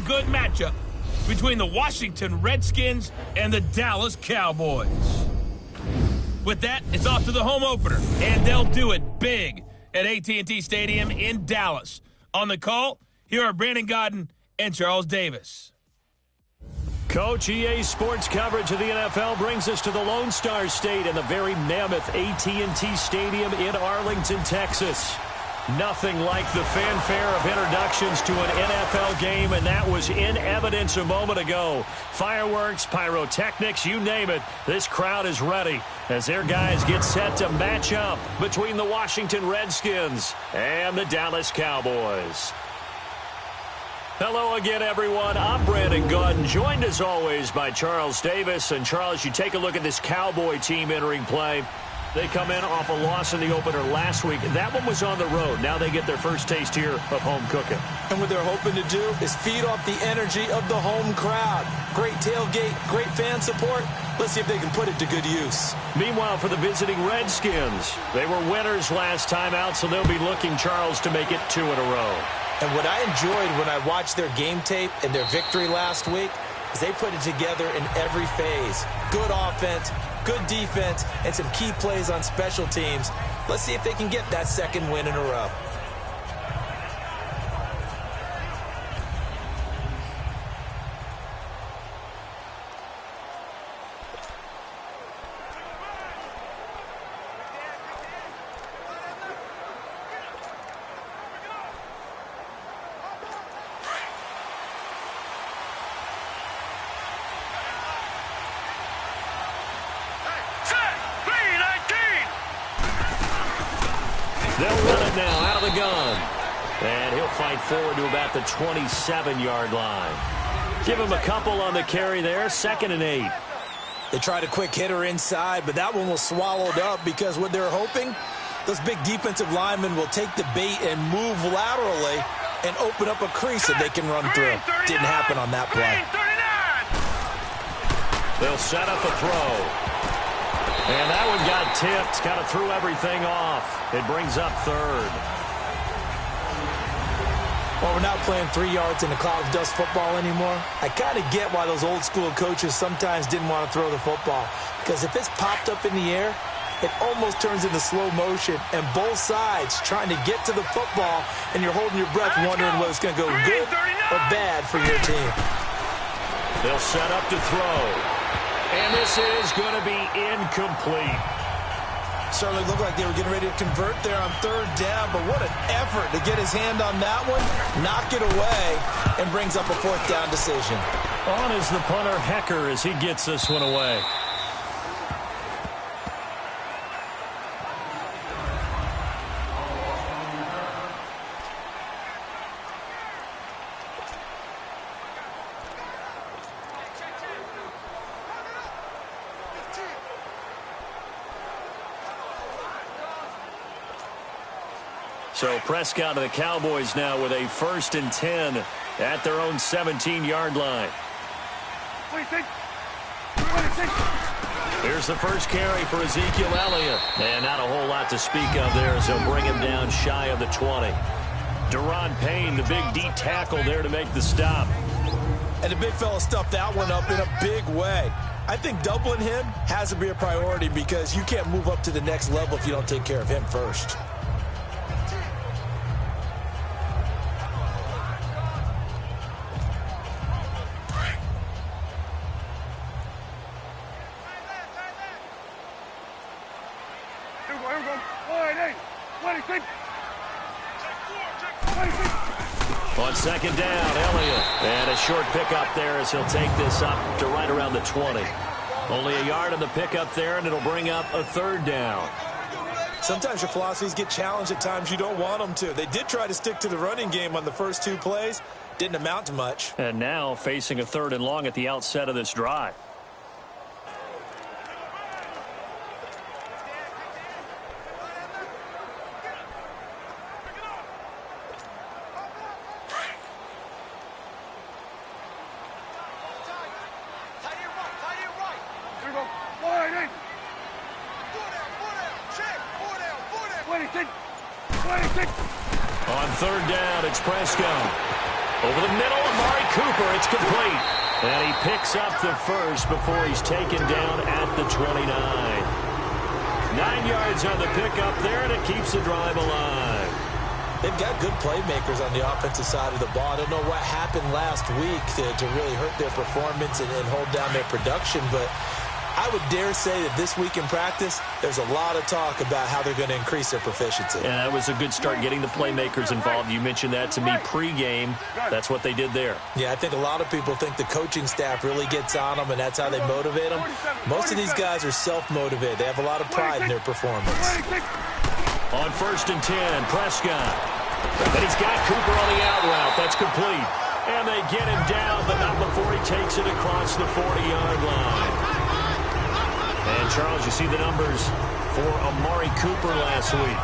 good matchup between the Washington Redskins and the Dallas Cowboys. With that, it's off to the home opener, and they'll do it big at AT&T Stadium in Dallas. On the call, here are Brandon Godden and Charles Davis. Coach, EA Sports coverage of the NFL brings us to the Lone Star State and the very mammoth AT&T Stadium in Arlington, Texas. Nothing like the fanfare of introductions to an NFL game, and that was in evidence a moment ago. Fireworks, pyrotechnics, you name it. This crowd is ready as their guys get set to match up between the Washington Redskins and the Dallas Cowboys. Hello again, everyone. I'm Brandon Godden, joined as always by Charles Davis. And Charles, you take a look at this Cowboy team entering play. They come in off a loss in the opener last week. That one was on the road. Now they get their first taste here of home cooking. And what they're hoping to do is feed off the energy of the home crowd. Great tailgate, great fan support. Let's see if they can put it to good use. Meanwhile, for the visiting Redskins, they were winners last time out, so they'll be looking, Charles, to make it 2 in a row. And what I enjoyed when I watched their game tape and their victory last week is they put it together in every phase. Good offense, good defense, and some key plays on special teams. Let's see if they can get that second win in a row. They'll run it now out of the gun. And he'll fight forward to about the 27-yard line. Give him a couple on the carry there. 2nd and 8. They tried a quick hitter inside, but that one was swallowed up because what they're hoping, those big defensive linemen will take the bait and move laterally and open up a crease that they can run through. Didn't happen on that play. They'll set up a throw. And that one got tipped, kind of threw everything off. It brings up 3rd. Well, we're not playing 3 yards in a cloud of dust football anymore. I kind of get why those old school coaches sometimes didn't want to throw the football. Because if it's popped up in the air, it almost turns into slow motion. And both sides trying to get to the football, and you're holding your breath wondering whether it's going to go good or bad for your team. They'll set up to throw. And this is going to be incomplete. Certainly looked like they were getting ready to convert there on 3rd down, but what an effort to get his hand on that one, knock it away, and brings up a 4th down decision. On is the punter Hecker as he gets this one away. So Prescott and the Cowboys now with a 1st and 10 at their own 17-yard line. Here's the first carry for Ezekiel Elliott. And not a whole lot to speak of there as they'll bring him down shy of the 20. Deron Payne, the big D tackle there to make the stop. And the big fella stuffed that one up in a big way. I think doubling him has to be a priority because you can't move up to the next level if you don't take care of him first. On 2nd down, Elliott. And a short pickup there as he'll take this up to right around the 20. Only a yard on the pickup there, and it'll bring up a 3rd down. Sometimes your philosophies get challenged at times you don't want them to. They did try to stick to the running game on the first 2 plays. Didn't amount to much. And now facing a 3rd and long at the outset of this drive. On 3rd down, it's Prescott. Over the middle, Amari Cooper. It's complete. And he picks up the first before he's taken down at the 29. 9 yards on the pickup there, and it keeps the drive alive. They've got good playmakers on the offensive side of the ball. I don't know what happened last week to really hurt their performance and hold down their production, but I would dare say that this week in practice, there's a lot of talk about how they're going to increase their proficiency. And that was a good start getting the playmakers involved. You mentioned that to me pregame. That's what they did there. Yeah, I think a lot of people think the coaching staff really gets on them, and that's how they motivate them. Most of these guys are self-motivated. They have a lot of pride in their performance. On 1st and 10, Prescott. And he's got Cooper on the out route. That's complete. And they get him down, but not before he takes it across the 40-yard line. And, Charles, you see the numbers for Amari Cooper last week.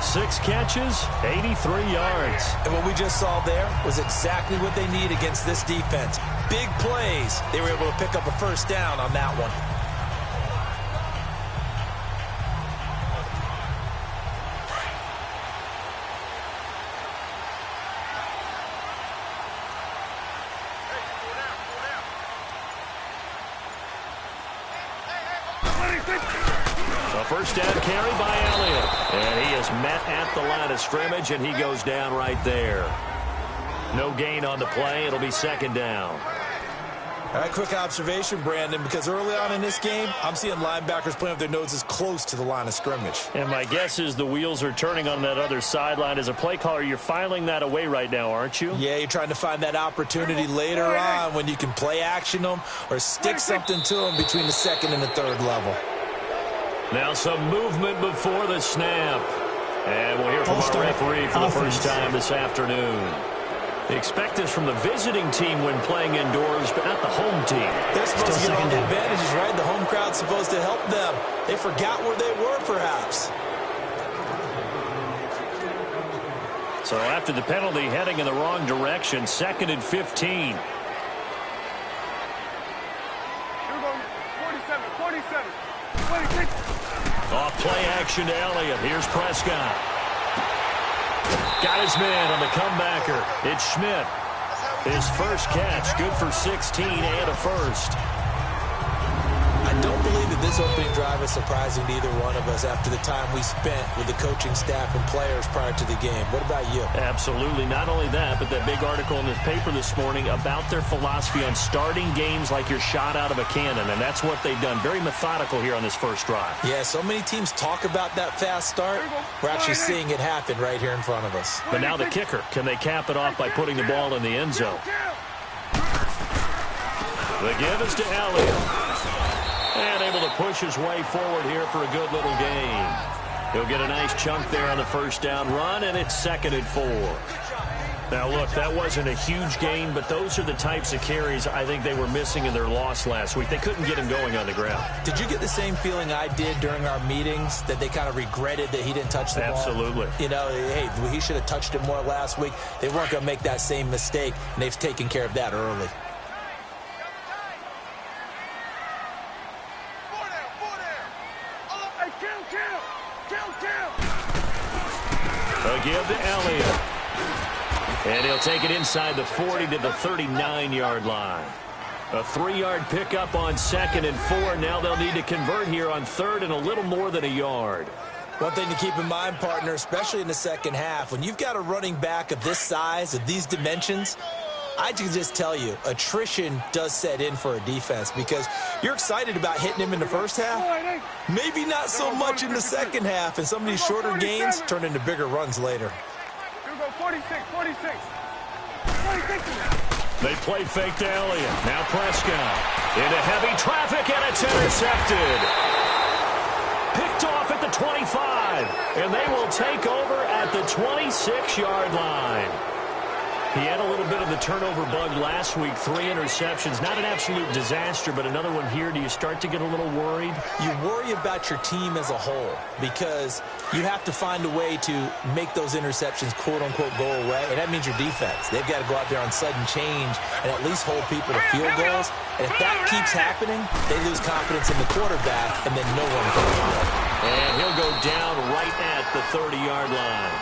6 catches, 83 yards. And what we just saw there was exactly what they need against this defense. Big plays. They were able to pick up a first down on that one. A first down carry by Elliott. And he is met at the line of scrimmage, and he goes down right there. No gain on the play. It'll be 2nd down. All right, quick observation, Brandon, because early on in this game, I'm seeing linebackers playing with their noses close to the line of scrimmage. And my guess is the wheels are turning on that other sideline. As a play caller, you're filing that away right now, aren't you? Yeah, you're trying to find that opportunity later on when you can play action them or stick something to them between the 2nd and the 3rd level. Now some movement before the snap. And we'll hear from our referee for the first time this afternoon. They expect this from the visiting team when playing indoors, but not the home team. They're supposed to get all the advantages, right? The home crowd's supposed to help them. They forgot where they were, perhaps. So after the penalty, heading in the wrong direction, 2nd and 15. 46. Off play action to Elliott. Here's Prescott. Got his man on the comebacker. It's Schmidt. His first catch, good for 16 and a first. I don't believe that this opening drive is surprising to either one of us after the time we spent with the coaching staff and players prior to the game. What about you? Absolutely. Not only that, but that big article in this paper this morning about their philosophy on starting games like you're shot out of a cannon, and that's what they've done. Very methodical here on this first drive. Yeah, so many teams talk about that fast start. We're actually seeing it happen right here in front of us. But now the kicker. Can they cap it off by putting the ball in the end zone? The give is to Elliott. And able to push his way forward here for a good little gain. He'll get a nice chunk there on the first down run, and it's 2nd and 4. Now, look, that wasn't a huge gain, but those are the types of carries I think they were missing in their loss last week. They couldn't get him going on the ground. Did you get the same feeling I did during our meetings, that they kind of regretted that he didn't touch the ball? Absolutely. You know, hey, he should have touched it more last week. They weren't going to make that same mistake, and they've taken care of that early. A give to Elliott. And he'll take it inside the 40 to the 39-yard line. A 3-yard pickup on 2nd and 4. Now they'll need to convert here on 3rd and a little more than a yard. One thing to keep in mind, partner, especially in the second half, when you've got a running back of this size, of these dimensions, I can just tell you, attrition does set in for a defense because you're excited about hitting him in the first half. Maybe not so much in the second half, and some of these shorter gains turn into bigger runs later. 46. They play fake to Elliott. Now Prescott into heavy traffic, and it's intercepted. Picked off at the 25, and they will take over at the 26-yard line. He had a little bit of the turnover bug last week, 3 interceptions. Not an absolute disaster, but another one here. Do you start to get a little worried? You worry about your team as a whole because you have to find a way to make those interceptions, quote-unquote, go away, and that means your defense. They've got to go out there on sudden change and at least hold people to field goals. And if that keeps happening, they lose confidence in the quarterback, and then no one can win. And he'll go down right at the 30-yard line.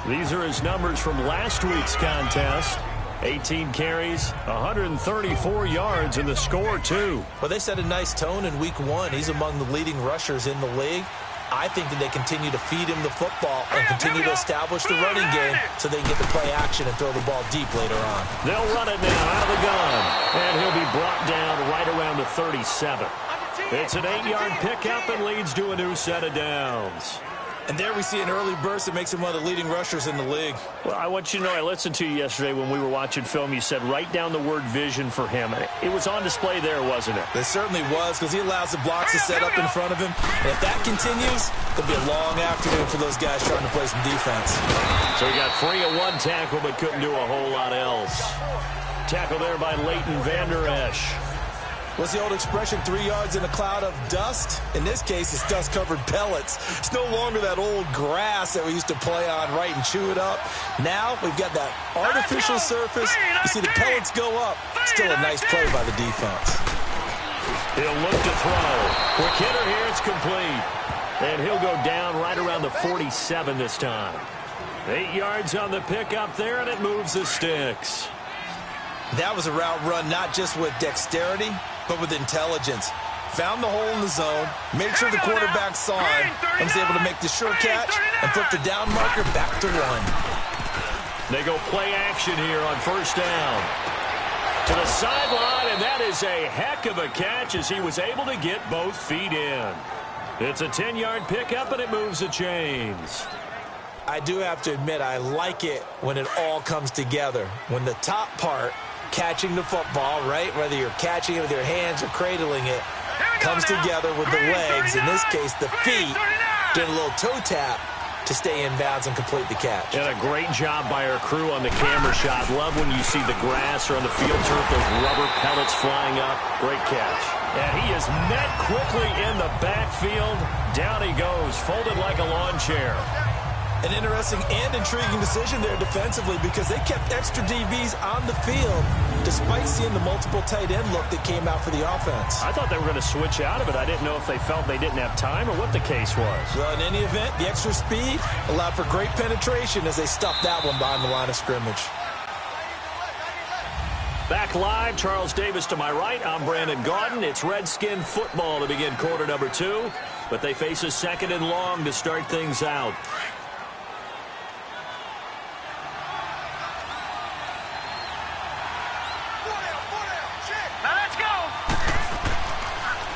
These are his numbers from last week's contest. 18 carries, 134 yards, and the score, too. Well, they set a nice tone in week 1. He's among the leading rushers in the league. I think that they continue to feed him the football and continue to establish the running game so they can get the play action and throw the ball deep later on. They'll run it now out of the gun, and he'll be brought down right around the 37. It's an 8-yard pickup and leads to a new set of downs. And there we see an early burst that makes him one of the leading rushers in the league. Well, I want you to know, I listened to you yesterday when we were watching film. You said write down the word vision for him. It was on display there, wasn't it? It certainly was, because he allows the blocks to set up in front of him. And if that continues, it'll be a long afternoon for those guys trying to play some defense. So he got free of one tackle, but couldn't do a whole lot else. Tackle there by Leighton Vander Esch. What's the old expression, 3 yards in a cloud of dust? In this case, it's dust-covered pellets. It's no longer that old grass that we used to play on, right, and chew it up. Now we've got that artificial surface. You see the pellets go up. Still a nice play by the defense. He'll look to throw. Quick hitter here, it's complete. And he'll go down right around the 47 this time. 8 yards on the pickup there, and it moves the sticks. That was a route run not just with dexterity, but with intelligence. Found the hole in the zone, made sure the quarterback saw him, and was able to make the sure catch and flip the down marker back to 1. They go play action here on first down. To the sideline, and that is a heck of a catch as he was able to get both feet in. It's a 10-yard pickup, and it moves the chains. I do have to admit, I like it when it all comes together. When the top part, catching the football, right, whether you're catching it with your hands or cradling it, comes together with the legs, in this case the feet, doing a little toe tap to stay in bounds and complete the catch. And a great job by our crew on the camera shot. Love when you see the grass or on the field turf, those rubber pellets flying up. Great catch. And he is met quickly in the backfield. Down he goes, folded like a lawn chair. An interesting and intriguing decision there defensively, because they kept extra DBs on the field despite seeing the multiple tight end look that came out for the offense. I thought they were going to switch out of it. I didn't know if they felt they didn't have time or what the case was. Well, in any event, the extra speed allowed for great penetration as they stuffed that one behind the line of scrimmage. Back live, Charles Davis to my right. I'm Brandon Gaudin. It's Redskin football to begin quarter number 2, but they face a 2nd and long to start things out.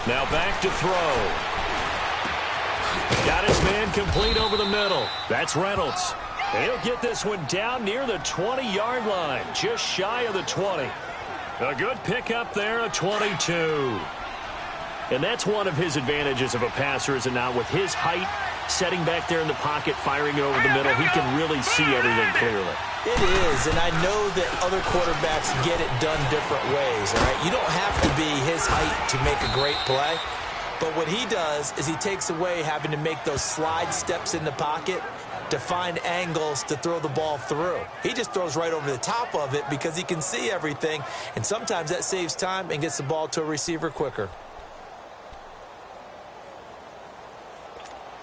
Now back to throw. Got his man complete over the middle. That's Reynolds. And he'll get this one down near the 20-yard line, just shy of the 20. A good pickup there, a 22. And that's one of his advantages of a passer, is it not? With his height, setting back there in the pocket, firing it over the middle, he can really see everything clearly. It is, and I know that other quarterbacks get it done different ways, all right? You don't have to be his height to make a great play, but what he does is he takes away having to make those slide steps in the pocket to find angles to throw the ball through. He just throws right over the top of it because he can see everything, and sometimes that saves time and gets the ball to a receiver quicker.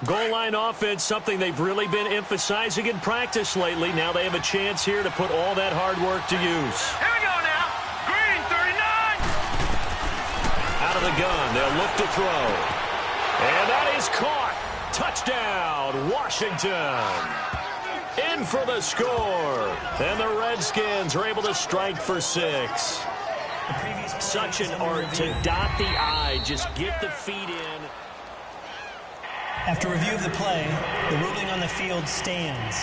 Goal line offense, something they've really been emphasizing in practice lately. Now they have a chance here to put all that hard work to use. Here we go now. Green, 39. Out of the gun, they'll look to throw. And that is caught. Touchdown, Washington. In for the score. And the Redskins are able to strike for 6. Such an art to dot the I, just get the feet in. After review of the play, the ruling on the field stands.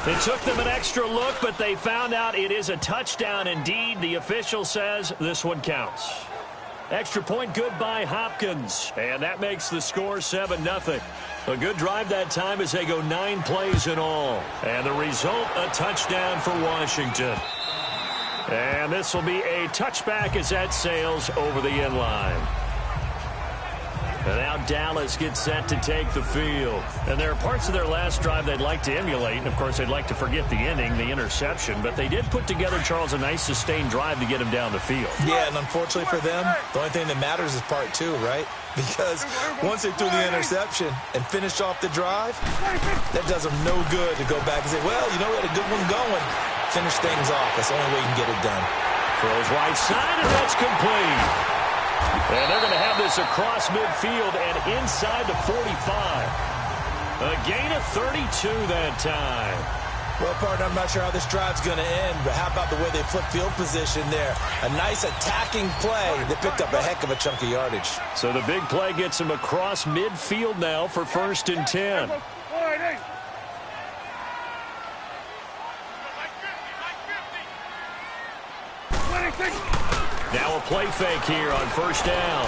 It took them an extra look, but they found out it is a touchdown indeed. The official says this one counts. Extra point good by Hopkins, and that makes the score 7-0. A good drive that time as they go 9 plays in all. And the result, a touchdown for Washington. And this will be a touchback as that sails over the end line. And now Dallas gets set to take the field. And there are parts of their last drive they'd like to emulate. And, of course, they'd like to forget the ending, the interception. But they did put together, Charles, a nice sustained drive to get him down the field. Yeah, and unfortunately for them, the only thing that matters is part 2, right? Because once they threw the interception and finished off the drive, that does them no good to go back and say, well, you know, we had a good one going. Finish things off. That's the only way you can get it done. Throws right side, and that's complete. And they're going to have this across midfield and inside the 45. A gain of 32 that time. Well, partner, I'm not sure how this drive's going to end, but how about the way they flip field position there? A nice attacking play that picked up a heck of a chunk of yardage. So the big play gets him across midfield now for 1st and 10. Now a play fake here on 1st down.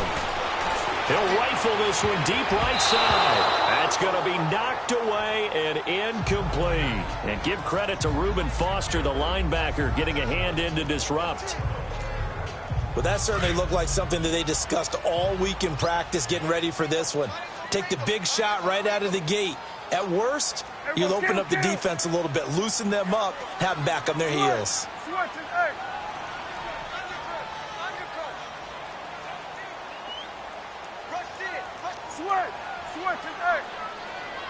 He'll rifle this one deep right side. That's going to be knocked away and incomplete. And give credit to Reuben Foster, the linebacker, getting a hand in to disrupt. Well, that certainly looked like something that they discussed all week in practice getting ready for this one. Take the big shot right out of the gate. At worst, you'll open up the defense a little bit, loosen them up, have them back on their heels.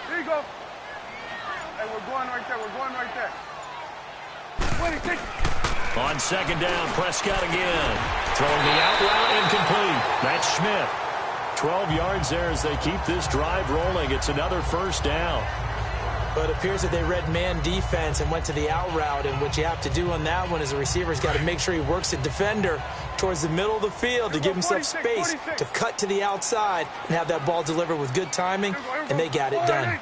There you go. Hey, we're going right there. We're going right there. 26. On 2nd down, Prescott again. Throwing the out route incomplete. That's Schmidt. 12 yards there as they keep this drive rolling. It's another 1st down. But it appears that they read man defense and went to the out route. And what you have to do on that one is the receiver's got to make sure he works the defender towards the middle of the field to give himself space to cut to the outside and have that ball delivered with good timing, and they got it done.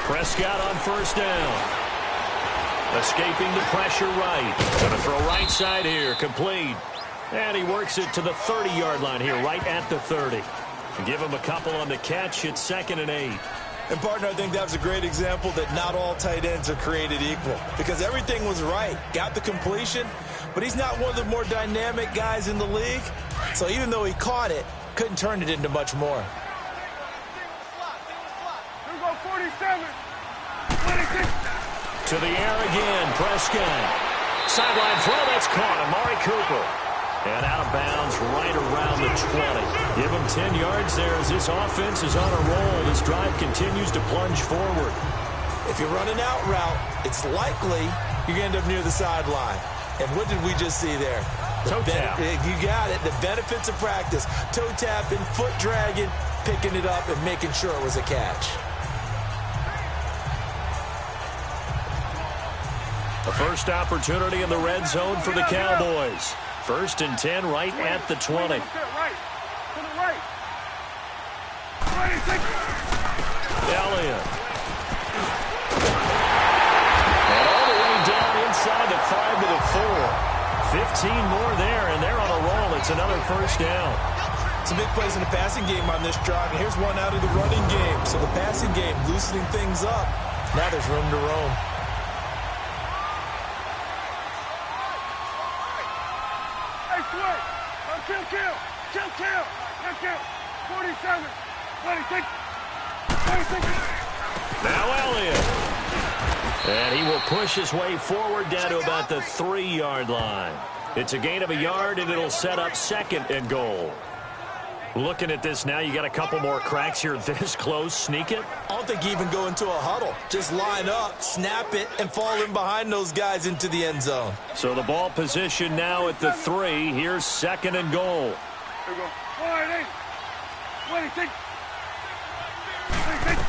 Prescott on 1st down. Escaping the pressure right. Going to throw right side here, complete. And he works it to the 30-yard line here, right at the 30. And give him a couple on the catch. It's 2nd and 8. And, partner, I think that was a great example that not all tight ends are created equal. Because everything was right. Got the completion, but he's not one of the more dynamic guys in the league. So even though he caught it, couldn't turn it into much more. Here we go, 47. 26. To the air again, Prescott. Sideline throw, that's caught. Amari Cooper. And out of bounds right around the 20. Give him 10 yards there as this offense is on a roll. This drive continues to plunge forward. If you run an out route, it's likely you're going to end up near the sideline. And what did we just see there? Toe tap. You got it. The benefits of practice. Toe tapping, foot dragging, picking it up, and making sure it was a catch. The first opportunity in the red zone for the Cowboys. 1st and 10 right at the 20. To the right. 26. Elliott. And all the way down inside the 5 to the 4. 15 more there, and they're on a roll. It's another 1st down. Some big plays in the passing game on this drive, and here's one out of the running game. So the passing game loosening things up. Now there's room to roam. Kill. 47. 26. 26. Now Elliott. And he will push his way forward down to about the 3-yard line. It's a gain of a yard, and it'll set up 2nd and goal. Looking at this now, you got a couple more cracks here this close. Sneak it? I don't think you even go into a huddle. Just line up, snap it, and fall in behind those guys into the end zone. So the ball position now at the 3. Here's 2nd and goal. Here we go. 26. 26.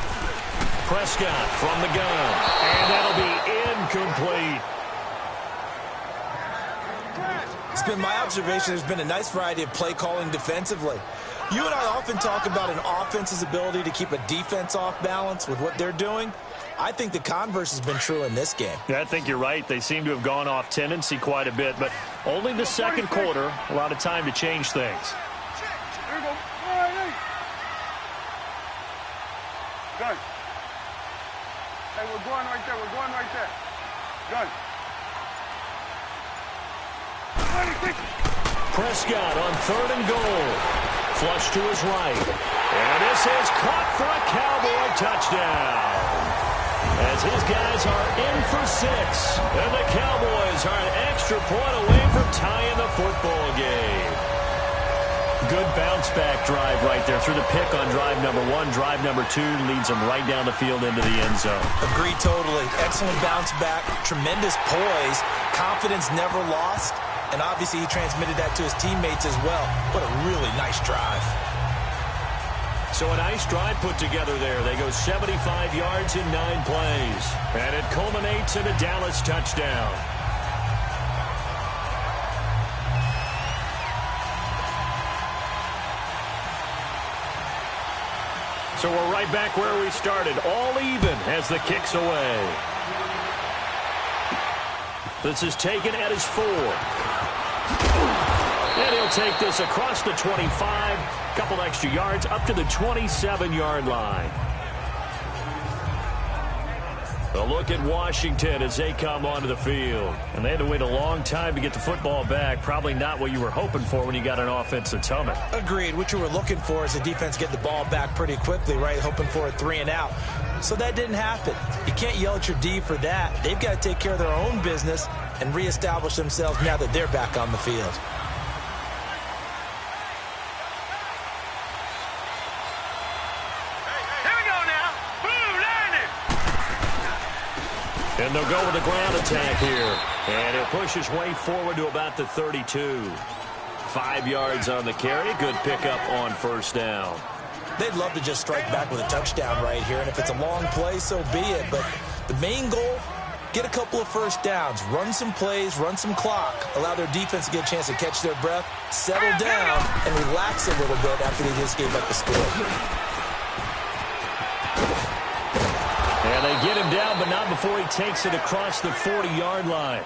Prescott from the gun. And that'll be incomplete. It's been my observation there's been a nice variety of play calling defensively. You and I often talk about an offense's ability to keep a defense off balance with what they're doing. I think the converse has been true in this game. Yeah, I think you're right. They seem to have gone off tendency quite a bit, but only the 2nd quarter, a lot of time to change things. Here we go. Good. Hey, we're going right there. We're going right there. Good. 26. Prescott on 3rd and goal. Flush to his right. And this is caught for a Cowboy touchdown. As his guys are in for 6. And the Cowboys are an extra point away from tying the football game. Good bounce-back drive right there through the pick on drive number 1. Drive number 2 leads them right down the field into the end zone. Agree totally. Excellent bounce-back, tremendous poise, confidence never lost, and obviously he transmitted that to his teammates as well. What a really nice drive. So a nice drive put together there. They go 75 yards in 9 plays. And it culminates in a Dallas touchdown. So we're right back where we started, all even as the kick's away. This is taken at his 4. And he'll take this across the 25, couple extra yards up to the 27-yard line. A look at Washington as they come onto the field. And they had to wait a long time to get the football back. Probably not what you were hoping for when you got an offense that's humming. Agreed. What you were looking for is the defense get the ball back pretty quickly, right? Hoping for a 3 and out. So that didn't happen. You can't yell at your D for that. They've got to take care of their own business and reestablish themselves now that they're back on the field. And they'll go with a ground attack here. And he'll push his way forward to about the 32. 5 yards on the carry. Good pickup on 1st down. They'd love to just strike back with a touchdown right here. And if it's a long play, so be it. But the main goal, get a couple of 1st downs. Run some plays, run some clock. Allow their defense to get a chance to catch their breath, settle down, and relax a little bit after they just gave up the score. And they get him down, but not before he takes it across the 40-yard line.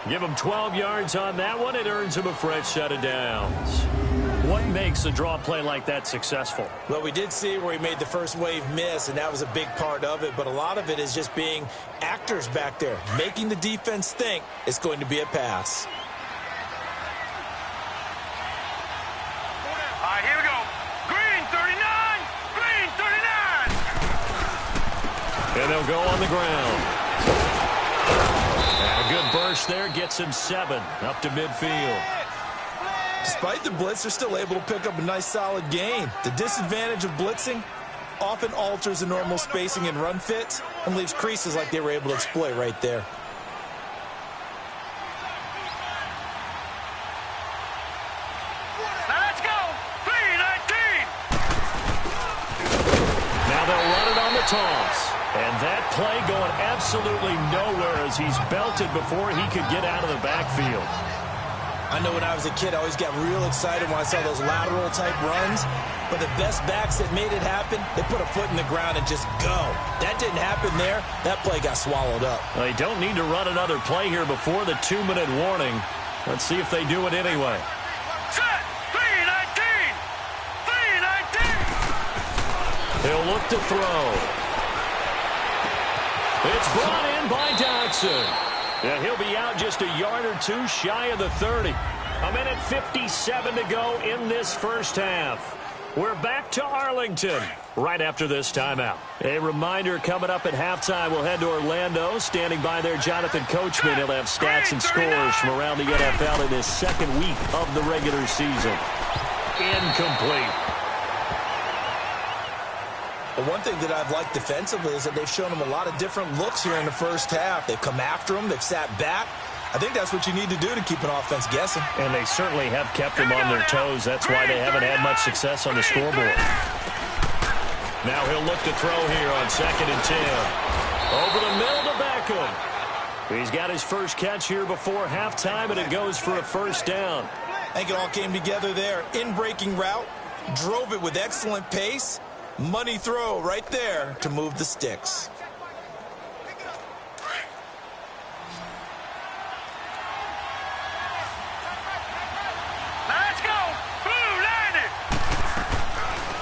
Give him 12 yards on that one. It earns him a fresh set of downs. What makes a draw play like that successful? Well, we did see where he made the first wave miss, and that was a big part of it. But a lot of it is just being actors back there, making the defense think it's going to be a pass. All right, here we go. Green 39! Green 39! And they'll go on the ground. And a good burst there gets him 7 up to midfield. Despite the blitz, they're still able to pick up a nice solid gain. The disadvantage of blitzing often alters the normal spacing and run fits and leaves creases like they were able to exploit right there. Now let's go! 319! Now they'll run it on the toss. And that play going absolutely nowhere as he's belted before he could get out of the backfield. I know when I was a kid, I always got real excited when I saw those lateral-type runs. But the best backs that made it happen, they put a foot in the ground and just go. That didn't happen there. That play got swallowed up. They don't need to run another play here before the 2-minute warning. Let's see if they do it anyway. Set! 319! 319! He'll look to throw. It's brought in by Dodson. Yeah, he'll be out just a yard or 2 shy of the 30. A minute 57 to go in this first half. We're back to Arlington right after this timeout. A reminder coming up at halftime, we'll head to Orlando. Standing by there, Jonathan Coachman. He'll have stats and scores from around the NFL in his second week of the regular season. Incomplete. The one thing that I've liked defensively is that they've shown them a lot of different looks here in the first half. They've come after them. They've sat back. I think that's what you need to do to keep an offense guessing. And they certainly have kept them on their toes. That's why they haven't had much success on the scoreboard. Now he'll look to throw here on 2nd and 10. Over the middle to Beckham. He's got his first catch here before halftime, and it goes for a 1st down. I think it all came together there. In-breaking route. Drove it with excellent pace. Money throw right there to move the sticks. Let's go! Blue landed!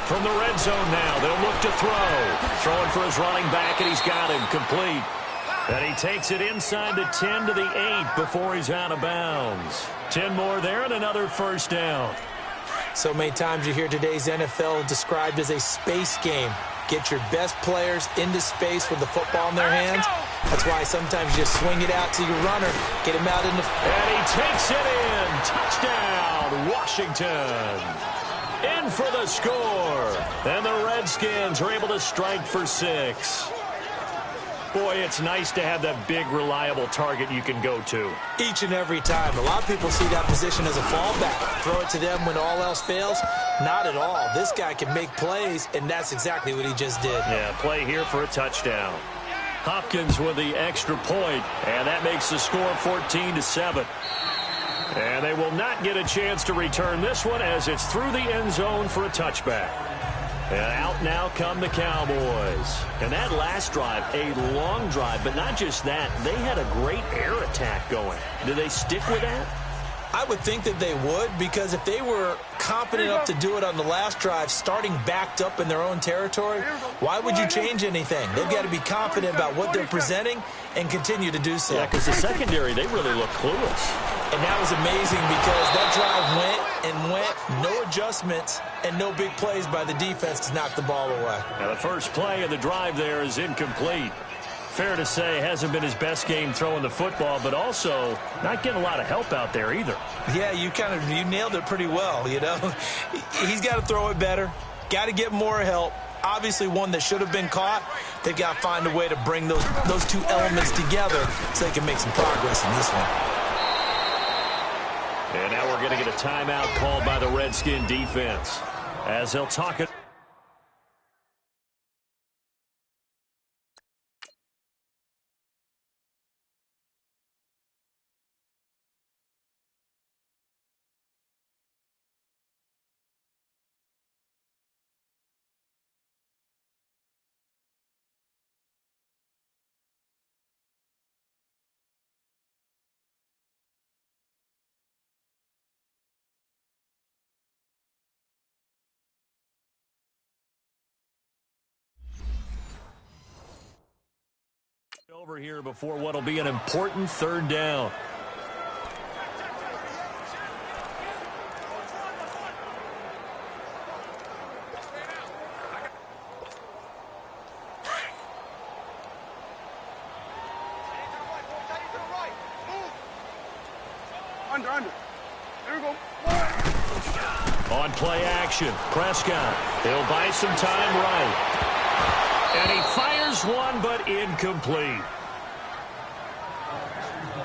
From the red zone now, they'll look to throw. Throwing for his running back, and he's got him complete. And he takes it inside the 10 to the 8 before he's out of bounds. 10 more there and another first down. So many times you hear today's NFL described as a space game. Get your best players into space with the football in their hands. That's why sometimes you just swing it out to your runner, get him out in the... And he takes it in. Touchdown, Washington. In for the score. And the Redskins are able to strike for 6. Boy, it's nice to have that big, reliable target you can go to. Each and every time. A lot of people see that position as a fallback. Throw it to them when all else fails. Not at all. This guy can make plays, and that's exactly what he just did. Yeah, play here for a touchdown. Hopkins with the extra point, and that makes the score 14-7. And they will not get a chance to return this one as it's through the end zone for a touchback. And out now come the Cowboys. And that last drive, a long drive, but not just that. They had a great air attack going. Do they stick with that? I would think that they would, because if they were confident enough to do it on the last drive, starting backed up in their own territory, why would you change anything? They've got to be confident about what they're presenting and continue to do so. Yeah, because the secondary, they really look clueless. And that was amazing because that drive went, no adjustments, and no big plays by the defense to knock the ball away. Now the first play of the drive there is incomplete. Fair to say, hasn't been his best game throwing the football, but also not getting a lot of help out there either. Yeah, you nailed it pretty well, you know. He's got to throw it better, got to get more help. Obviously one that should have been caught. They've got to find a way to bring those two elements together so they can make some progress in this one. And now we're going to get a timeout called by the Redskin defense as they'll talk it. Over here before what'll be an important third down. Under. There we go. On play action, Prescott. He'll buy some time right. And he fires one, but incomplete.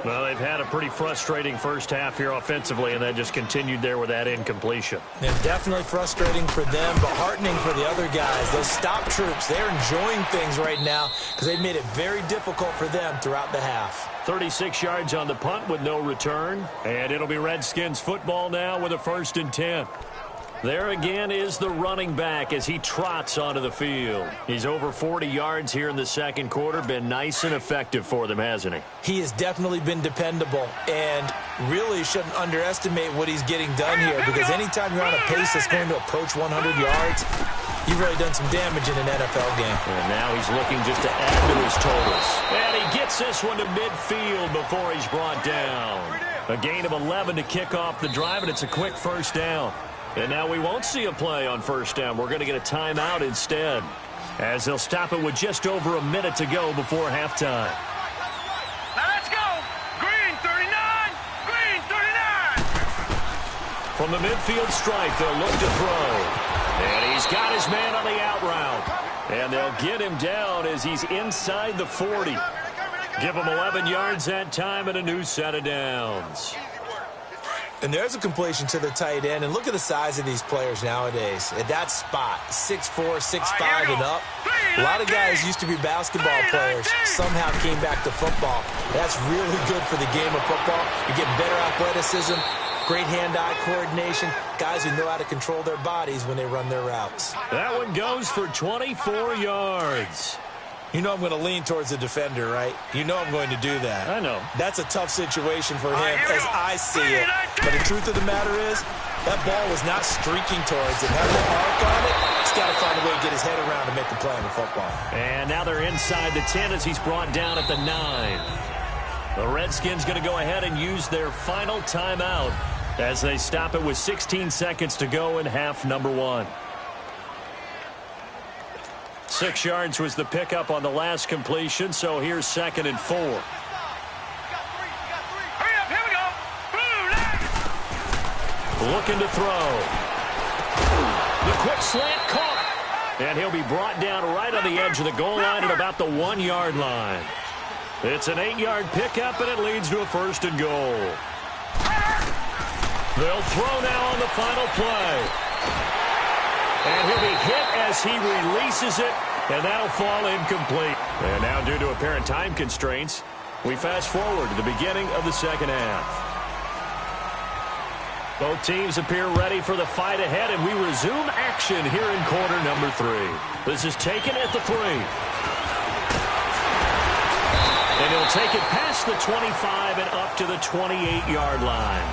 Well, they've had a pretty frustrating first half here offensively, and that just continued there with that incompletion. Yeah, definitely frustrating for them, but heartening for the other guys. Those stop troops, they're enjoying things right now because they've made it very difficult for them throughout the half. 36 yards on the punt with no return, and it'll be Redskins football now with a 1st and 10. There again is the running back as he trots onto the field. He's over 40 yards here in the second quarter. Been nice and effective for them, hasn't he? He has definitely been dependable and really shouldn't underestimate what he's getting done here because anytime you're on a pace that's going to approach 100 yards, you've really done some damage in an NFL game. And now he's looking just to add to his totals. And he gets this one to midfield before he's brought down. A gain of 11 to kick off the drive, and it's a quick first down. And now we won't see a play on first down. We're going to get a timeout instead, as they'll stop it with just over a minute to go before halftime. Now let's go. Green 39. Green 39. From the midfield stripe, they'll look to throw. And he's got his man on the out route. And they'll get him down as he's inside the 40. Give him 11 yards that time and a new set of downs. And there's a completion to the tight end. And look at the size of these players nowadays. At that spot, 6'4", 6'5", and up. A lot of guys used to be basketball players, somehow came back to football. That's really good for the game of football. You get better athleticism, great hand-eye coordination, guys who know how to control their bodies when they run their routes. That one goes for 24 yards. You know I'm going to lean towards the defender, right? You know I'm going to do that. I know. That's a tough situation for him as I see it. But the truth of the matter is, that ball was not streaking towards him. Had the arc on it, He's got to find a way to get his head around to make the play on the football. And now they're inside the 10 as he's brought down at the 9. The Redskins going to go ahead and use their final timeout as they stop it with 16 seconds to go in half number 1. 6 yards was the pickup on the last completion, so here's 2nd and 4. Hurry up, here we go. Looking to throw. The quick slant caught. And he'll be brought down right on the edge of the goal line at about the 1-yard line. It's an 8-yard pickup, and it leads to a 1st and goal. They'll throw now on the final play. And he'll be hit as he releases it, and that'll fall incomplete. And now, due to apparent time constraints, we fast forward to the beginning of the second half. Both teams appear ready for the fight ahead, and we resume action here in quarter number 3. This is taken at the 3. And he'll take it past the 25 and up to the 28-yard line.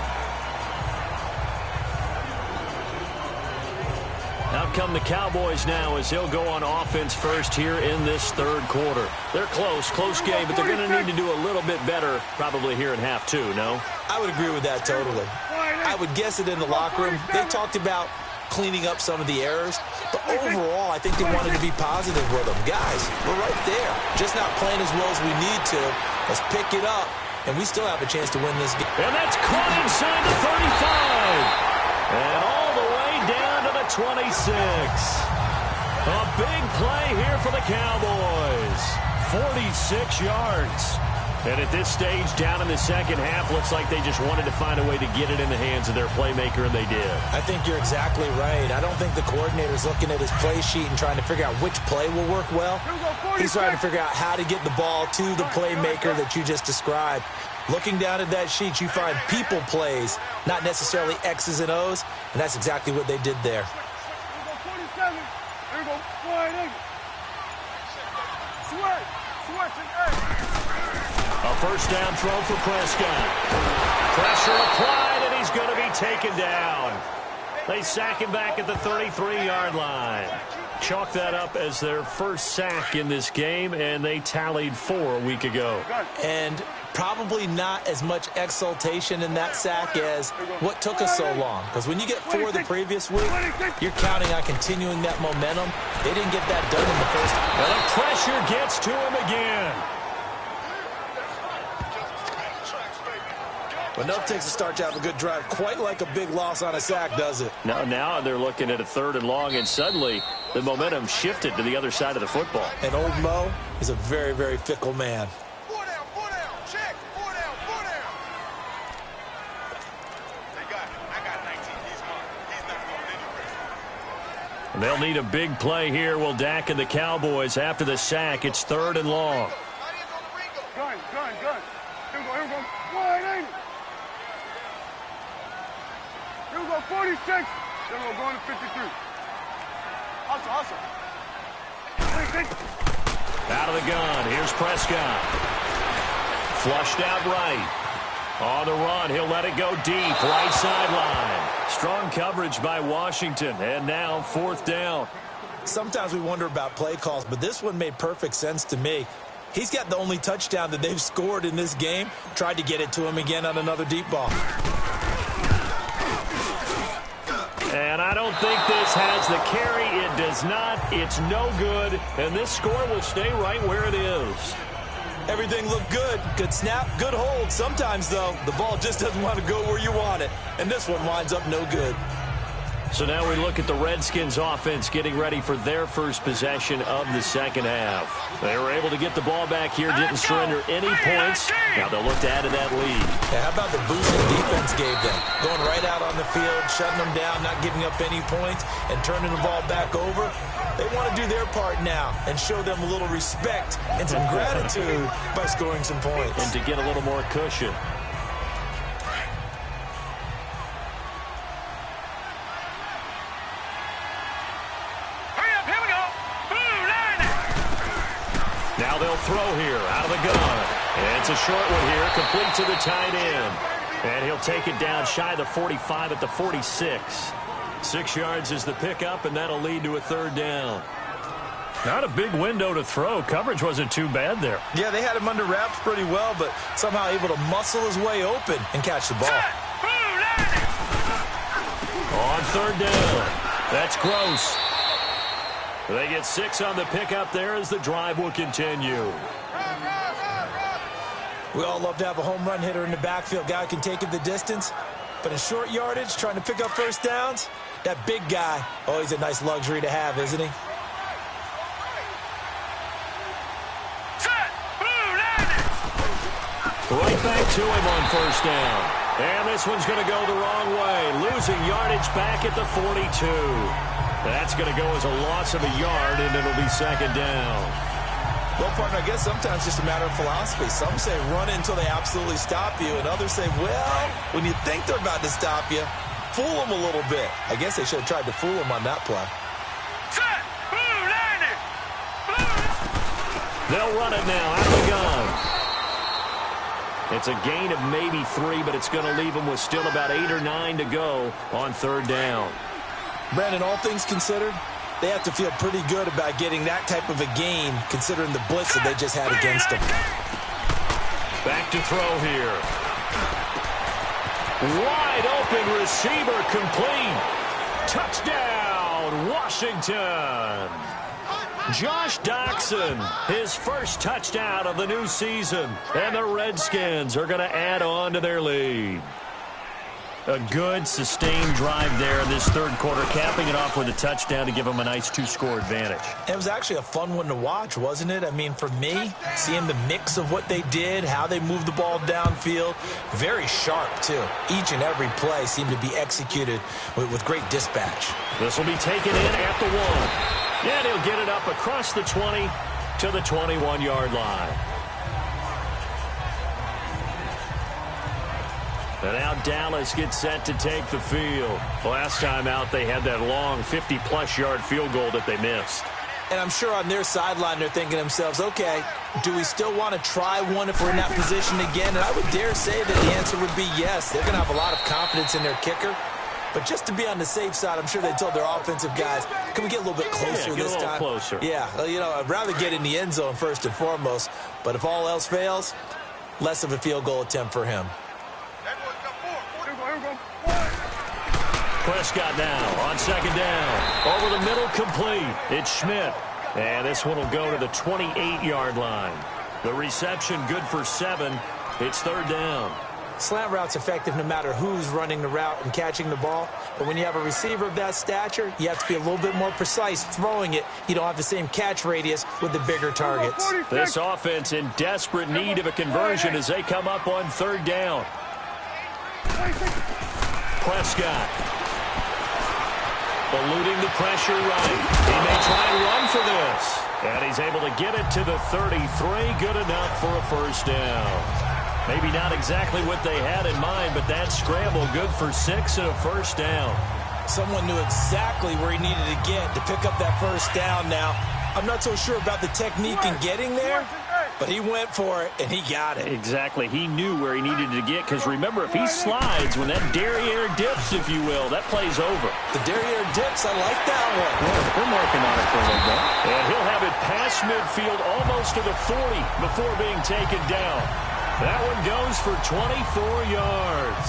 Out come the Cowboys now as they'll go on offense first here in this third quarter. They're close game, but they're going to need to do a little bit better probably here in half 2, no? I would agree with that totally. I would guess it in the locker room. They talked about cleaning up some of the errors, but overall, I think they wanted to be positive with them. Guys, we're right there. Just not playing as well as we need to. Let's pick it up, and we still have a chance to win this game. And that's caught inside the 35. And all the way down to the 26. A big play here for the Cowboys. 46 yards. And at this stage, down in the second half, looks like they just wanted to find a way to get it in the hands of their playmaker, and they did. I think you're exactly right. I don't think the coordinator's looking at his play sheet and trying to figure out which play will work well. He's trying to figure out how to get the ball to the playmaker that you just described. Looking down at that sheet, you find people plays, not necessarily X's and O's, and that's exactly what they did there. A first down throw for Prescott. Pressure applied, and he's going to be taken down. They sack him back at the 33-yard line. Chalk that up as their first sack in this game, and they tallied 4 a week ago. And probably not as much exultation in that sack as what took us so long. Because when you get 4 the previous week, you're counting on continuing that momentum. They didn't get that done in the first. And the pressure gets to him again. Enough takes a start to have a good drive. Quite like a big loss on a sack, does it? Now they're looking at a 3rd and long, and suddenly the momentum shifted to the other side of the football. And old Mo is a very, very fickle man. 4 down, check, 4 down. They got it. I got 19. He's mine. He's not going anywhere. And they'll need a big play here. Will Dak and the Cowboys after the sack. It's 3rd and long. Gun. Here we go. Wide angle. Here we go, 46. Then we're going to 53. Hustle. Out of the gun. Here's Prescott. Flushed out right. On the run, he'll let it go deep. Right sideline. Strong coverage by Washington. And now 4th down. Sometimes we wonder about play calls, but this one made perfect sense to me. He's got the only touchdown that they've scored in this game. Tried to get it to him again on another deep ball. And I don't think this has the carry. It does not. It's no good. And this score will stay right where it is. Everything looked good. Good snap, good hold. Sometimes, though, the ball just doesn't want to go where you want it. And this one winds up no good. So now we look at the Redskins offense getting ready for their first possession of the second half. They were able to get the ball back here, didn't surrender any points. Now they'll look to add to that lead. Yeah, how about the boost that defense gave them? Going right out on the field, shutting them down, not giving up any points, and turning the ball back over. They want to do their part now and show them a little respect and some gratitude by scoring some points. And to get a little more cushion. Now they'll throw here out of the gun. And it's a short one here, complete to the tight end. And he'll take it down shy of the 45 at the 46. 6 yards is the pickup, and that'll lead to a third down. Not a big window to throw. Coverage wasn't too bad there. Yeah, they had him under wraps pretty well, but somehow able to muscle his way open and catch the ball. On third down, that's Gross. They get 6 on the pickup there as the drive will continue. We all love to have a home run hitter in the backfield. Guy can take it the distance. But in short yardage, trying to pick up first downs, that big guy, oh, he's a nice luxury to have, isn't he? Right back to him on first down. And this one's going to go the wrong way. Losing yardage back at the 42. That's going to go as a loss of a yard, and it'll be second down. Well, partner, I guess sometimes it's just a matter of philosophy. Some say run until they absolutely stop you, and others say, well, when you think they're about to stop you, fool them a little bit. I guess they should have tried to fool them on that play. They'll run it now out of the gun. It's a gain of maybe 3, but it's going to leave them with still about 8 or 9 to go on third down. Brandon, all things considered, they have to feel pretty good about getting that type of a gain, considering the blitz that they just had against them. Back to throw here. Wide open receiver complete. Touchdown, Washington. Josh Doxson, his first touchdown of the new season. And the Redskins are going to add on to their lead. A good, sustained drive there in this third quarter, capping it off with a touchdown to give them a nice 2-score advantage. It was actually a fun one to watch, wasn't it? I mean, for me, seeing the mix of what they did, how they moved the ball downfield, very sharp, too. Each and every play seemed to be executed with great dispatch. This will be taken in at the 1. And he'll get it up across the 20 to the 21-yard line. And now Dallas gets set to take the field. Last time out, they had that long 50-plus yard field goal that they missed. And I'm sure on their sideline, they're thinking to themselves, okay, do we still want to try one if we're in that position again? And I would dare say that the answer would be yes. They're going to have a lot of confidence in their kicker. But just to be on the safe side, I'm sure they told their offensive guys, can we get a little bit closer this time? Get a little closer. Yeah, you know, I'd rather get in the end zone first and foremost. But if all else fails, less of a field goal attempt for him. Prescott now on second down. Over the middle, complete. It's Schmidt. And this one will go to the 28-yard line. The reception good for 7. It's third down. Slant route's effective no matter who's running the route and catching the ball. But when you have a receiver of that stature, you have to be a little bit more precise throwing it. You don't have the same catch radius with the bigger targets. This offense in desperate need of a conversion as they come up on third down. Prescott. Eluding the pressure right. He may try and run for this. And he's able to get it to the 33. Good enough for a first down. Maybe not exactly what they had in mind, but that scramble good for 6 and a first down. Someone knew exactly where he needed to get to pick up that first down now. I'm not so sure about the technique in getting there, but he went for it, and he got it. Exactly. He knew where he needed to get, because remember, if he slides, when that derriere dips, if you will, that play's over. The derriere dips, I like that one. Yeah, we're marking on it for a little bit. And he'll have it past midfield almost to the 40 before being taken down. That one goes for 24 yards.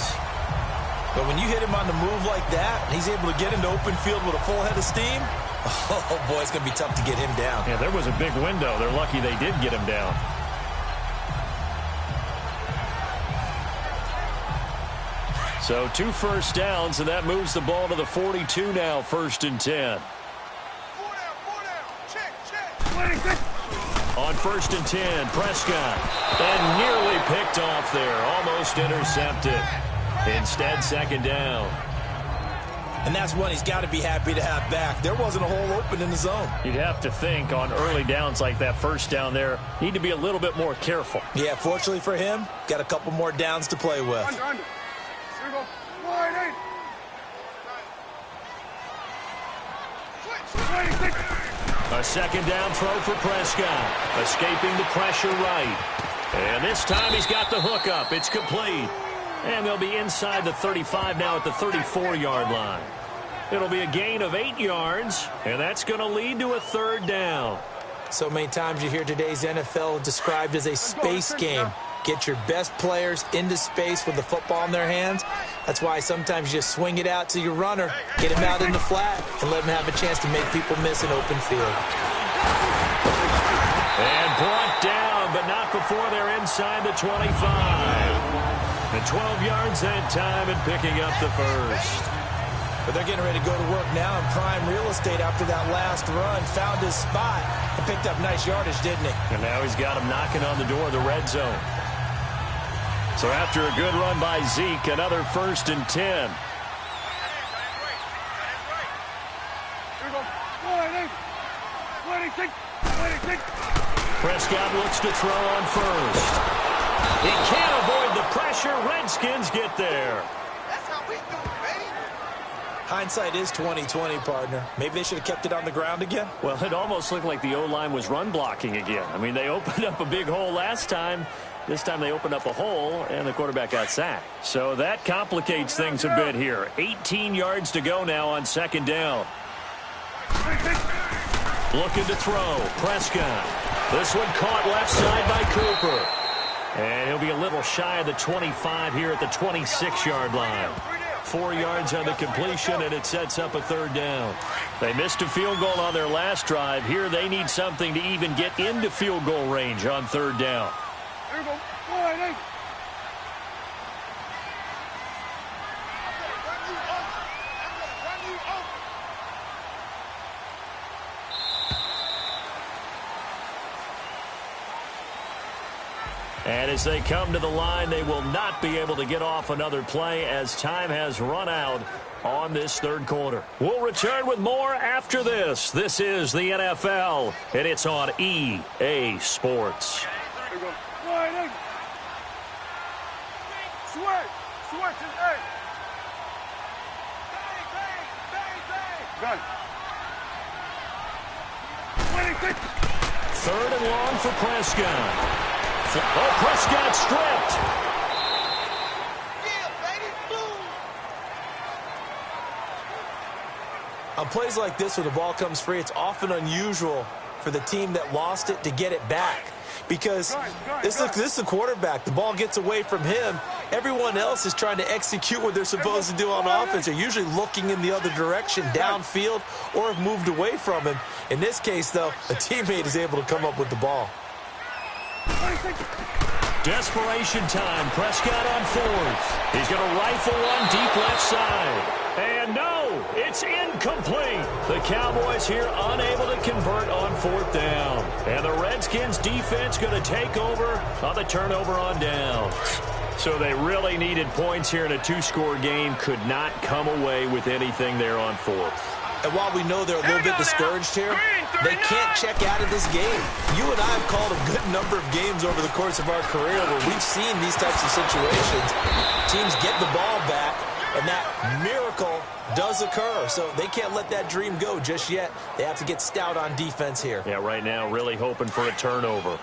But when you hit him on the move like that, and he's able to get into open field with a full head of steam, oh, boy, it's going to be tough to get him down. Yeah, there was a big window. They're lucky they did get him down. So 2 first downs, and that moves the ball to the 42 now, 1st and 10. On 1st and 10, Prescott. And nearly picked off there. Almost intercepted. Instead, second down. And that's one he's got to be happy to have back. There wasn't a hole open in the zone. You'd have to think on early downs like that, first down there, need to be a little bit more careful. Yeah, fortunately for him, got a couple more downs to play with. Under. Here we go. Wide 8. A second down throw for Prescott. Escaping the pressure right. And this time he's got the hook up. It's complete. And they'll be inside the 35 now at the 34-yard line. It'll be a gain of 8 yards, and that's going to lead to a third down. So many times you hear today's NFL described as a space game. Get your best players into space with the football in their hands. That's why sometimes you just swing it out to your runner, get him out in the flat, and let him have a chance to make people miss an open field. And brought down, but not before they're inside the 25. And 12 yards that time and picking up the first. But they're getting ready to go to work now in prime real estate after that last run. Found his spot and picked up nice yardage, didn't he? And now he's got him knocking on the door of the red zone. So after a good run by Zeke, another 1st and 10. Here we go. 26. Prescott looks to throw on first. He can't avoid the pressure. Redskins get there. That's how we do it, baby. Hindsight is 20/20, partner. Maybe they should have kept it on the ground again. Well, it almost looked like the O-line was run blocking again. I mean, they opened up a big hole last time. This time they opened up a hole, and the quarterback got sacked. So that complicates things a bit here. 18 yards to go now on 2nd down. Looking to throw. Prescott. This one caught left side by Cooper. And he'll be a little shy of the 25 here at the 26-yard line. 4 yards on the completion, and it sets up a 3rd down. They missed a field goal on their last drive. Here they need something to even get into field goal range on 3rd down. Here we go. And as they come to the line, they will not be able to get off another play as time has run out on this 3rd quarter. We'll return with more after this. This is the NFL, and it's on EA Sports. Here we go. Switch is A. Gun. 26. 3rd and long for Prescott. Oh, Prescott stripped. Yeah, baby. Boom. On plays like this where the ball comes free, it's often unusual for the team that lost it to get it back. Because this is the quarterback. The ball gets away from him. Everyone else is trying to execute what they're supposed to do on offense. They're usually looking in the other direction, downfield, or have moved away from him. In this case, though, a teammate is able to come up with the ball. Desperation time. Prescott on 4th. He's going to rifle one deep left side. And no, it's incomplete. The Cowboys here unable to convert on 4th down. And the Redskins defense going to take over on the turnover on downs. So they really needed points here in a 2-score game. Could not come away with anything there on 4th. And while we know they're a little bit discouraged here, they can't check out of this game. You and I have called a good number of games over the course of our career where we've seen these types of situations. Teams get the ball back, and that miracle does occur. So they can't let that dream go just yet. They have to get stout on defense here. Yeah, right now really hoping for a turnover.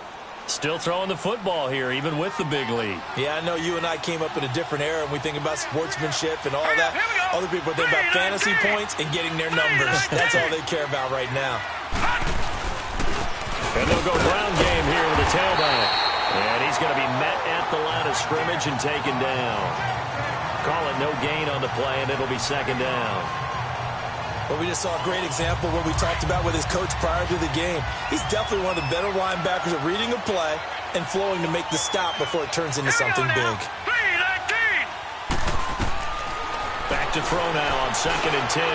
Still throwing the football here, even with the big lead. Yeah, I know you and I came up in a different era, and we think about sportsmanship and all that. Other people think about fantasy points and getting their numbers. That's all they care about right now. And they'll go ground game here with the tailback. And he's going to be met at the line of scrimmage and taken down. Call it no gain on the play, and it'll be 2nd down. But we just saw a great example of what we talked about with his coach prior to the game. He's definitely one of the better linebackers at reading a play and flowing to make the stop before it turns into something big. Back to throw now on 2nd and 10.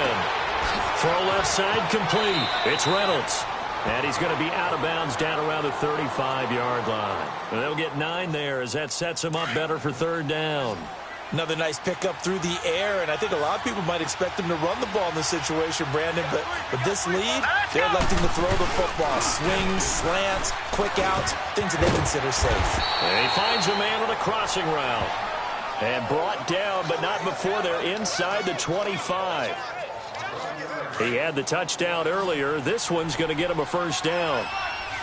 Throw left side complete. It's Reynolds. And he's going to be out of bounds down around the 35-yard line. And they'll get 9 there as that sets him up better for 3rd down. Another nice pickup through the air, and I think a lot of people might expect him to run the ball in this situation, Brandon, but with this lead, they're electing to throw the football. Swings, slants, quick outs, things that they consider safe. And he finds a man with a crossing route. And brought down, but not before they're inside the 25. He had the touchdown earlier. This one's going to get him a 1st down.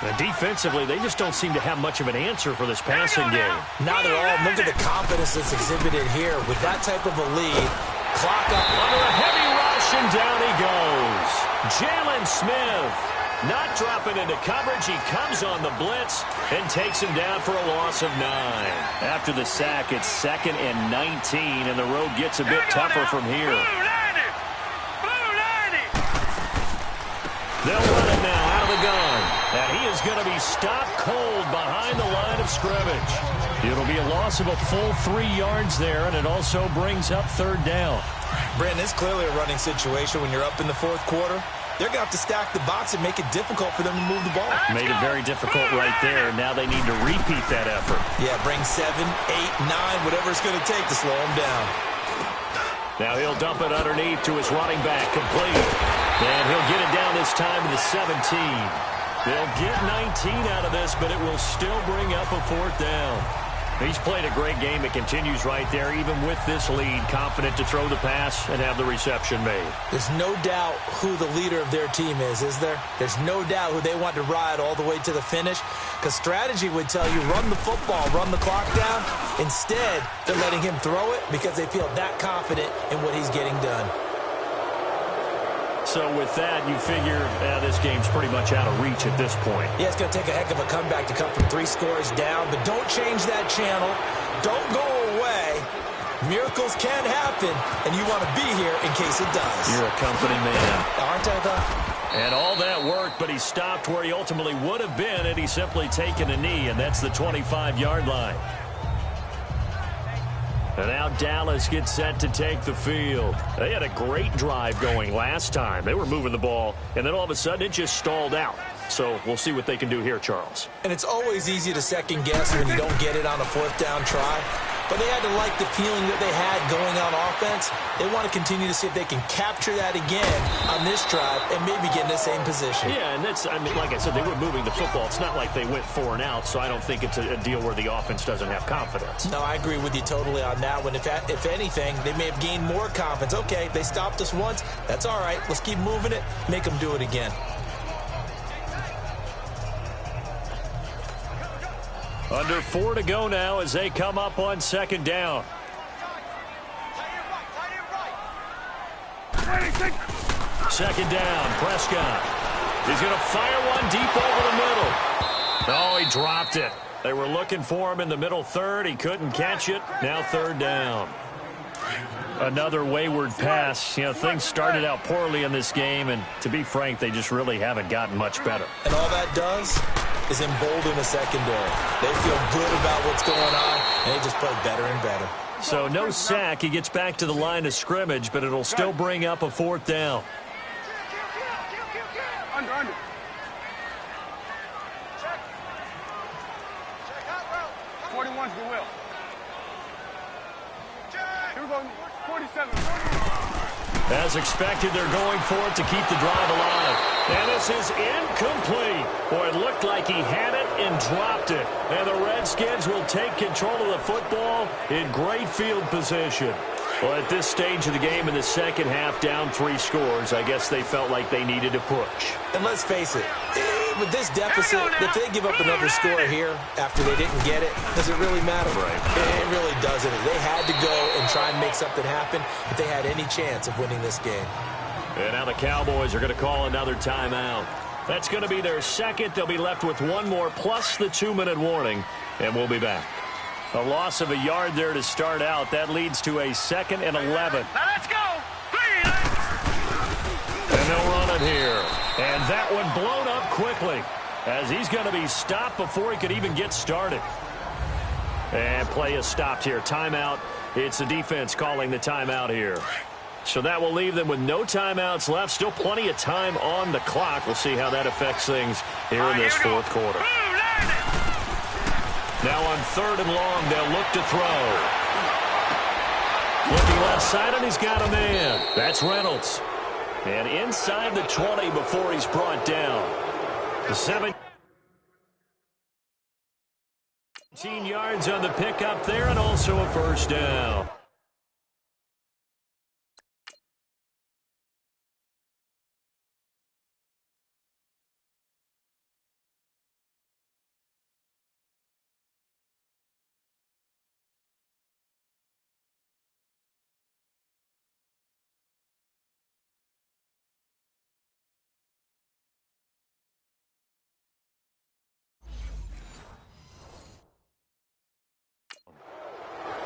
And defensively, they just don't seem to have much of an answer for this passing game. Not at all. Look at the confidence that's exhibited here. With that type of a lead, clock up. Under a heavy rush. Rushing down he goes. Jalen Smith. Not dropping into coverage. He comes on the blitz and takes him down for a loss of 9. After the sack, it's 2nd and 19, and the road gets a bit tougher from here. They'll run it now out of the gun. And he is going to be stopped cold behind the line of scrimmage. It'll be a loss of a full 3 yards there, and it also brings up 3rd down. Brandon, it's clearly a running situation when you're up in the 4th quarter. They're going to have to stack the box and make it difficult for them to move the ball. Made it very difficult right there. Now they need to repeat that effort. Yeah, bring 7, 8, 9, whatever it's going to take to slow them down. Now he'll dump it underneath to his running back, complete. And he'll get it down this time to the 17. They'll get 19 out of this, but it will still bring up a 4th down. He's played a great game. It continues right there, even with this lead, confident to throw the pass and have the reception made. There's no doubt who the leader of their team is there? There's no doubt who they want to ride all the way to the finish, because strategy would tell you run the football, run the clock down. Instead, they're letting him throw it because they feel that confident in what he's getting done. So with that, you figure this game's pretty much out of reach at this point. Yeah, it's going to take a heck of a comeback to come from 3 scores down, but don't change that channel. Don't go away. Miracles can happen, and you want to be here in case it does. You're a company man. Aren't I, though? And all that worked, but he stopped where he ultimately would have been had he simply taken a knee, and that's the 25-yard line. And now Dallas gets set to take the field. They had a great drive going last time. They were moving the ball, and then all of a sudden it just stalled out. So we'll see what they can do here, Charles. And it's always easy to second-guess when you don't get it on a 4th down try. But they had to like the feeling that they had going on offense. They want to continue to see if they can capture that again on this drive and maybe get in the same position. Yeah, and that's, I mean, like I said, they were moving the football. It's not like they went 4 and out, so I don't think it's a deal where the offense doesn't have confidence. No, I agree with you totally on that one. If anything, they may have gained more confidence. Okay, they stopped us once. That's all right. Let's keep moving it. Make them do it again. Under 4 to go now as they come up on 2nd down. Second down, Prescott. He's going to fire one deep over the middle. Oh, he dropped it. They were looking for him in the middle 3rd. He couldn't catch it. Now 3rd down. Another wayward pass. You know, things started out poorly in this game, and to be frank, they just really haven't gotten much better. And all that does is embolden the secondary. They feel good about what's going on, and they just play better and better. So no sack. He gets back to the line of scrimmage, but it'll still bring up a 4th down. Under. 41's the will. Here we go. 47. As expected, they're going for it to keep the drive alive. And this is incomplete. Boy, it looked like he had it and dropped it. And the Redskins will take control of the football in great field position. Well, at this stage of the game in the second half, down 3 scores, I guess they felt like they needed to push. And let's face it, with this deficit, if they give up another score here after they didn't get it, does it really matter? Right. It really doesn't. They had to go and try and make something happen if they had any chance of winning this game. And now the Cowboys are going to call another timeout. That's going to be their 2nd. They'll be left with 1 more plus the 2-minute warning, and we'll be back. A loss of a yard there to start out. That leads to a 2nd and 11. Now let's go. And they'll run it here. And that one blown up quickly as he's going to be stopped before he could even get started. And play is stopped here. Timeout. It's the defense calling the timeout here. So that will leave them with no timeouts left. Still plenty of time on the clock. We'll see how that affects things here in this 4th quarter. Now on 3rd and long, they'll look to throw. Looking left side, and he's got a man. That's Reynolds. And inside the 20 before he's brought down. The 17 yards on the pickup there, and also a 1st down.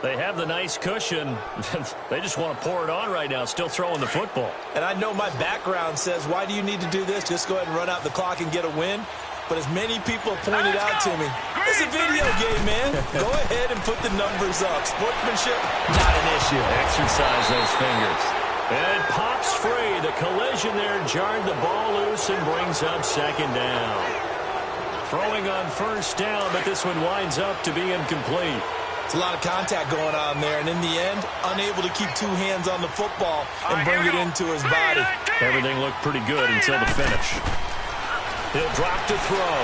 They have the nice cushion. They just want to pour it on right now, still throwing the football. And I know my background says, why do you need to do this? Just go ahead and run out the clock and get a win. But as many people have pointed out to me, it's a video game, man. Go ahead and put the numbers up. Sportsmanship, not an issue. Exercise those fingers. And it pops free. The collision there jarred the ball loose and brings up second down. Throwing on first down, but this one winds up to be incomplete. It's a lot of contact going on there, and in the end, unable to keep two hands on the football and bring it into his body. Everything looked pretty good until the finish. He'll drop to throw.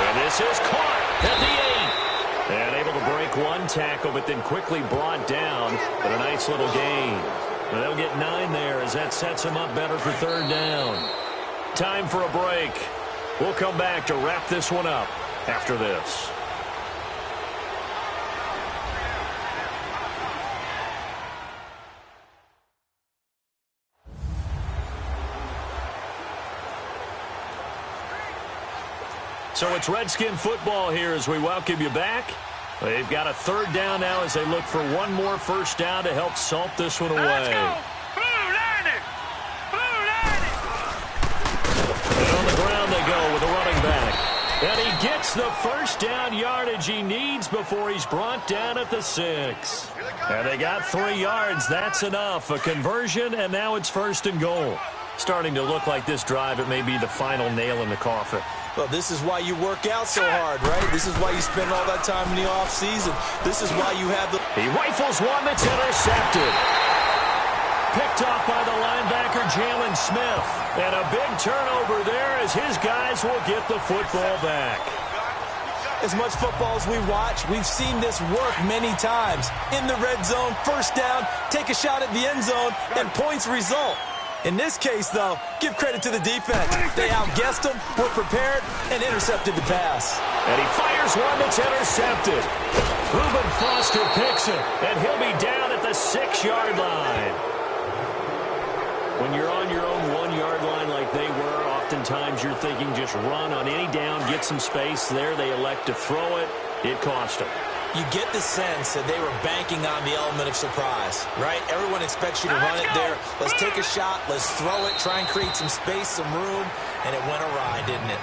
And this is caught at the 8. And able to break one tackle, but then quickly brought down. But a nice little gain. They'll get 9 there as that sets them up better for third down. Time for a break. We'll come back to wrap this one up after this. So it's Redskin football here as we welcome you back. They've got a third down now as they look for one more first down to help salt this one away. Let's go. Blue line it. Blue line it. And on the ground they go with a running back. And he gets the first down yardage he needs before he's brought down at the 6. And they got 3 yards. That's enough. A conversion, and now it's first and goal. Starting to look like this drive, it may be the final nail in the coffin. Well, this is why you work out so hard, right? This is why you spend all that time in the offseason. This is why you have the... He rifles one that's intercepted. Picked off by the linebacker, Jalen Smith. And a big turnover there as his guys will get the football back. As much football as we watch, we've seen this work many times. In the red zone, first down, take a shot at the end zone, and points result. In this case, though, give credit to the defense. They outguessed them, were prepared, and intercepted the pass. And he fires one that's intercepted. Reuben Foster picks it, and he'll be down at the 6-yard line. When you're on your own 1-yard line like they were, oftentimes you're thinking just run on any down, get some space. There they elect to throw it. It cost them. You get the sense that they were banking on the element of surprise, right? Everyone expects you to run it there. Let's take a shot. Let's throw it. Try and create some space, some room. And it went awry, didn't it?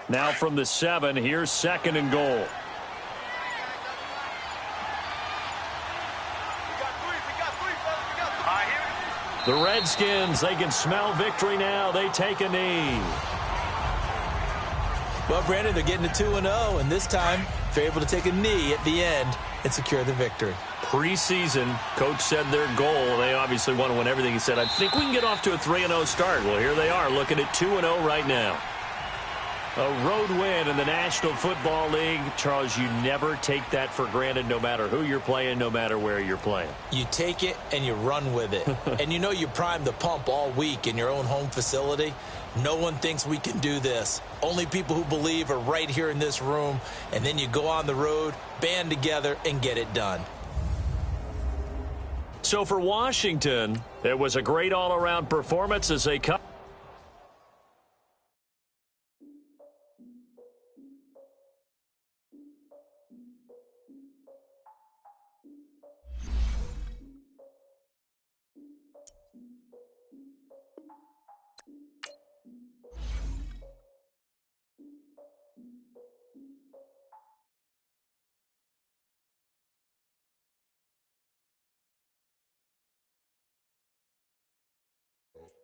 Now from the 7, here's second and goal. The Redskins, they can smell victory now. They take a knee. Well, Brandon, they're getting to 2-0, and this time they're able to take a knee at the end and secure the victory. Preseason, coach said their goal, they obviously want to win everything. He said, I think we can get off to a 3-0 start. Well, here they are looking at 2-0 right now. A road win in the National Football League. Charles, you never take that for granted no matter who you're playing, no matter where you're playing. You take it and you run with it. And you know you primed the pump all week in your own home facility. No one thinks we can do this. Only people who believe are right here in this room. And then you go on the road, band together, and get it done. So for Washington, it was a great all-around performance as they come.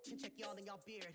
chin check y'all and y'all beard.